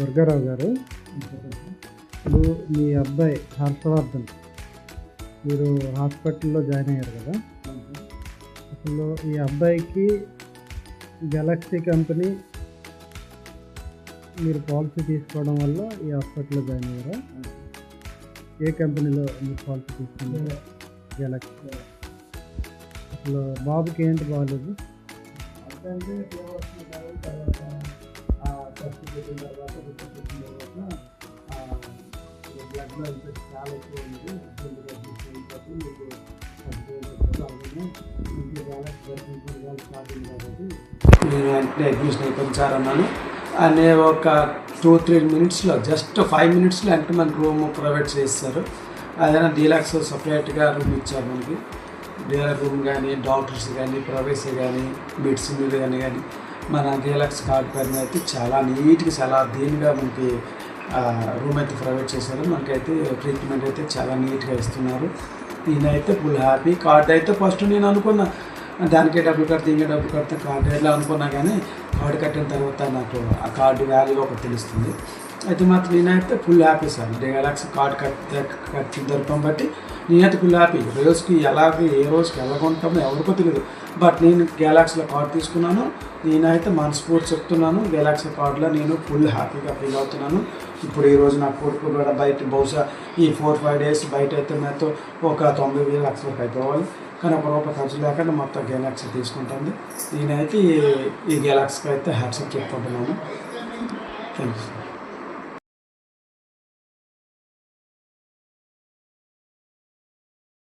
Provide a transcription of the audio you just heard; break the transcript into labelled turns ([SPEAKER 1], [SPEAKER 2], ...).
[SPEAKER 1] దుర్గారావు గారు, ఇప్పుడు మీ అబ్బాయి హర్షవర్ధన్ మీరు హాస్పిటల్లో జాయిన్ అయ్యారు కదా. అసలు ఈ అబ్బాయికి గెలాక్సీ కంపెనీ మీరు పాలసీ తీసుకోవడం వల్ల ఈ హాస్పిటల్లో జాయిన్ అయ్యారా? ఏ కంపెనీలో మీరు పాలసీ తీసుకున్నారు? గెలాక్సీ. అసలు బాబుకి ఏంటి బాగాలేదు?
[SPEAKER 2] అంటే తర్వాత టెస్ట్ పెట్టిన తర్వాత రిపోర్ట్ వచ్చిన తర్వాత బ్లడ్లో ఇన్ఫెక్షన్ చాలా ఎక్కువ ఉంది. కాబట్టి మీకు నేను వెంటనే అడ్మిషన్ అయిపోయించారన్నాను. అనే ఒక 2-3 మినిట్స్లో జస్ట్ 5 మినిట్స్లో అంటే మనకు రూమ్ ప్రొవైడ్ చేస్తారు. అదైనా డీలక్స్ సపరేట్గా రూమ్ ఇచ్చారు మనకి. రూమ్ కానీ డాక్టర్స్ కానీ ప్రైవసీ కానీ మెడిసిన్ కానీ మన డీలక్స్ కార్డ్ పైన అయితే చాలా నీట్గా చాలా దీనిగా మనకి రూమ్ అయితే ప్రొవైడ్ చేశారు. మనకైతే ట్రీట్మెంట్ అయితే చాలా నీట్గా ఇస్తున్నారు. నేనైతే ఫుల్ హ్యాపీ. కార్డ్ అయితే ఫస్ట్ నేను అనుకున్నా దానికే డబ్బులు కడితే ఇంకే డబ్బులు కడితే కార్డు ఎలా అనుకున్నా, కానీ కార్డు కట్టిన తర్వాత నాకు ఆ కార్డు వాల్యూ ఒకటి తెలుస్తుంది. అయితే మాత్రం నేనైతే full happy sir. Galaxy card కట్టిన దొరకడం బట్టి నేనైతే ఫుల్ హ్యాపీ. రోజుకి ఏ రోజుకి ఎలాగుంటామో ఎవరికో తెలియదు. బట్ నేను గెలాక్సీలో కార్డు తీసుకున్నాను. నేనైతే మనస్ఫూర్తి చెప్తున్నాను, గెలాక్సీ కార్డులో నేను ఫుల్ హ్యాపీగా ఫీల్ అవుతున్నాను. ఇప్పుడు ఈరోజు నా కొడుకు కూడా బయట బహుశా ఈ 4-5 డేస్ బయట అయితే నాతో ఒక 90,000 లక్షల వరకు అయిపోవాలి. కానీ ఒక రూపాయి ఖర్చు లేకుండా మొత్తం గెలాక్సీ తీసుకుంటుంది. నేనైతే ఈ గెలాక్సీకి అయితే హ్యాట్సాప్ చెప్పుకుంటున్నాను. Thank you.